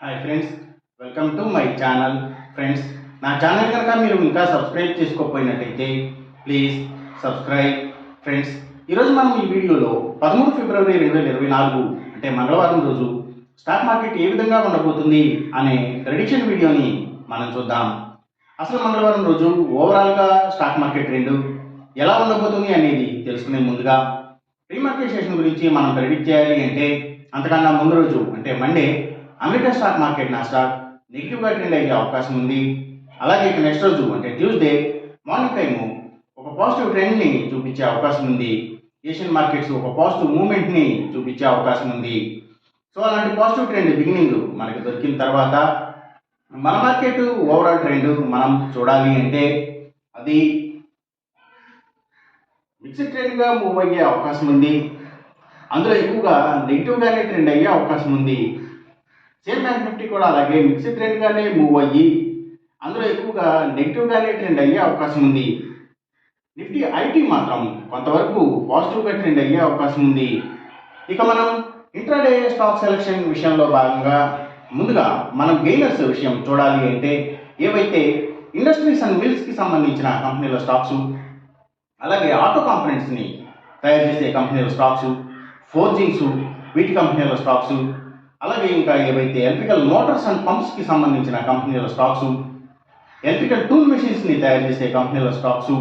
Hi friends, welcome to my channel. Friends, నా channel కనుక మీరు ఇంకా సబ్స్క్రైబ్ చేసుకోకపోయినట్టయితే ప్లీజ్ సబ్స్క్రైబ్. ఫ్రెండ్స్, ఈరోజు మనం ఈ వీడియోలో 13 ఫిబ్రవరి 2024 అంటే మంగళవారం రోజు స్టాక్ మార్కెట్ ఏ విధంగా ఉండబోతుంది అనే ప్రెడిక్షన్ వీడియోని మనం చూద్దాం. అసలు మంగళవారం రోజు ఓవరాల్గా స్టాక్ మార్కెట్ ట్రెండ్ ఎలా ఉండబోతుంది అనేది తెలుసుకునే ముందుగా ప్రీ మార్కెట్ సెషన్ గురించి మనం ప్రెడిక్ట్ చేయాలి అంటే అంతకన్నా ముందు రోజు అంటే Monday America stock market Nasdaq నెగిటివ్గా ట్రెండ్ అయ్యే అవకాశం ఉంది. అలాగే ఇక నెక్స్ట్ రోజు అంటే ట్యూస్డే మార్నింగ్ టైము ఒక పాజిటివ్ ట్రెండ్ని చూపించే అవకాశం ఉంది. ఏషియన్ మార్కెట్స్ ఒక పాజిటివ్ మూవ్మెంట్ని చూపించే అవకాశం ఉంది. సో అలాంటి పాజిటివ్ ట్రెండ్ బిగినింగ్ మనకి దొరికిన తర్వాత మన మార్కెట్ ఓవరాల్ ట్రెండ్ మనం చూడాలి అంటే అది మిక్స్డ్ ట్రెండ్గా మూవ్ అయ్యే అవకాశం ఉంది. అందులో ఎక్కువగా నెగిటివ్గానే ట్రెండ్ అయ్యే అవకాశం ఉంది. సేమ్ బ్యాంక్ నిఫ్టీ కూడా అలాగే మిక్స్డ్ ట్రెండ్గానే మూవ్ అయ్యి అందులో ఎక్కువగా నెగిటివ్గానే ట్రెండ్ అయ్యే అవకాశం ఉంది. నిఫ్టీ ఐటీ మాత్రం కొంతవరకు పాజిటివ్గా ట్రెండ్ అయ్యే అవకాశం ఉంది. ఇక మనం ఇంట్రాడే స్టాక్ సెలెక్షన్ విషయంలో భాగంగా ముందుగా మనం గెయినర్స్ విషయం చూడాలి అంటే ఏవైతే ఇండస్ట్రీస్ అండ్ మిల్స్కి సంబంధించిన కంపెనీల స్టాక్స్, అలాగే ఆటో కాంపోనెంట్స్ని తయారు చేసే కంపెనీల స్టాక్స్, ఫోర్జింగ్స్ వీటి కంపెనీల స్టాక్స్, అలాగే ఇంకా ఏవైతే ఎలక్ట్రికల్ మోటార్స్ అండ్ పంప్స్కి సంబంధించిన కంపెనీల స్టాక్స్, ఎలక్ట్రికల్ టూల్ మెషిన్స్ని తయారు చేసే కంపెనీల స్టాక్స్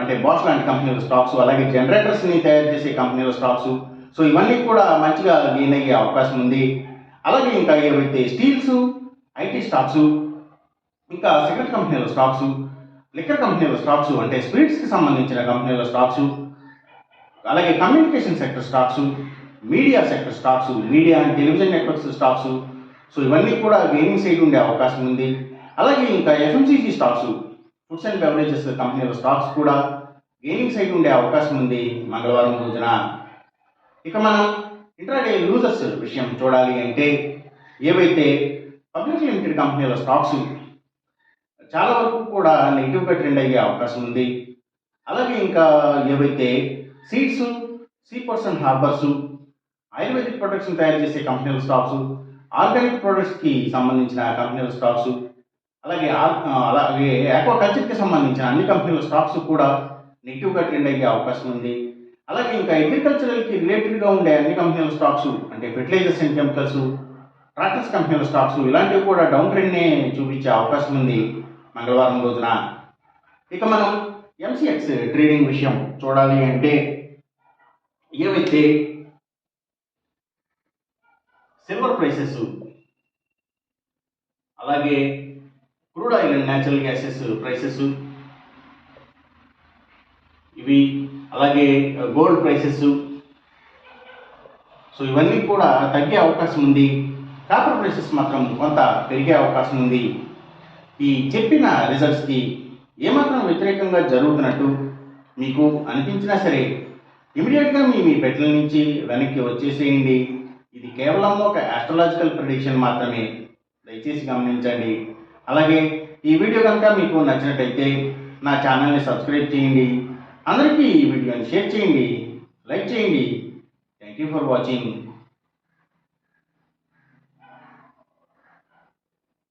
అంటే బాష్ లాంటి కంపెనీల స్టాక్స్, అలాగే జనరేటర్స్ని తయారు చేసే కంపెనీల స్టాక్స్, సో ఇవన్నీ కూడా మంచిగా గెయిన్ అయ్యే అవకాశం ఉంది. అలాగే ఇంకా ఏవైతే స్టీల్స్, ఐటీ స్టాక్స్, ఇంకా సిగరెట్ కంపెనీల స్టాక్స్, లిక్కర్ కంపెనీల స్టాక్స్ అంటే స్పిరిట్స్కి సంబంధించిన కంపెనీల స్టాక్స్, అలాగే communication sector stocks, media sector stocks, media and television networks stocks, so ఇవన్నీ కూడా గెయినింగ్ సైడ్ ఉండే అవకాశం ఉంది. అలాగే ఇంకా FMCG stocks, foods and beverages కంపెనీల స్టాక్స్ కూడా గెయినింగ్ సైడ్ ఉండే అవకాశం ఉంది మంగళవారం రోజున. ఇక మనం ఇంట్రాడే లూజర్స్ విషయం చూడాలి అంటే ఏవైతే పబ్లిక్ లిమిటెడ్ కంపెనీల స్టాక్స్ చాలా వరకు కూడా నెగిటివ్గా ట్రెండ్ అయ్యే అవకాశం ఉంది. అలాగే ఇంకా ఏవైతే seeds, seaports and harbours, ayurvedic ప్రొడక్ట్స్ని తయారు చేసే కంపెనీల స్టాక్స్, ఆర్గానిక్ ప్రొడక్ట్స్కి సంబంధించిన కంపెనీల స్టాక్స్, అలాగే ఆక్వాకల్చర్కి సంబంధించిన అన్ని కంపెనీల స్టాక్స్ కూడా నెగిటివ్గా ట్రెండ్ అయ్యే అవకాశం ఉంది. అలాగే ఇంకా అగ్రికల్చరల్కి రిలేటెడ్గా ఉండే అన్ని కంపెనీల స్టాక్స్ అంటే ఫెర్టిలైజర్స్ అండ్ కెమికల్స్, ట్రాక్టర్స్ కంపెనీల స్టాక్స్ ఇలాంటివి కూడా డౌన్ ట్రెండ్నే చూపించే అవకాశం ఉంది మంగళవారం రోజున. ఇక మనం ఎంసీఎక్స్ ట్రేడింగ్ విషయం చూడాలి అంటే ఏవైతే సిల్వర్ ప్రైసెస్, అలాగే crude oil and natural gases prices ఇవి, అలాగే గోల్డ్ ప్రైసెస్, సో ఇవన్నీ కూడా తగ్గే అవకాశం ఉంది. కాపర్ ప్రైసెస్ మాత్రం కొంత పెరిగే అవకాశం ఉంది. ఈ చెప్పిన రిజల్ట్స్కి ఏమాత్రం వ్యతిరేకంగా జరుగుతున్నట్టు మీకు అనిపించినా సరే ఇమీడియట్గా మీ పెట్టెల నుంచి వెనక్కి వచ్చేసేయండి. ఇది కేవలం ఒక ఆస్ట్రాలజికల్ ప్రిడిక్షన్ మాత్రమే, దయచేసి గమనించండి. అలాగే ఈ వీడియో కనుక మీకు నచ్చినట్టయితే నా ఛానల్ని సబ్స్క్రైబ్ చేయండి. అందరికీ ఈ వీడియోని షేర్ చేయండి, లైక్ చేయండి. Thank you for watching.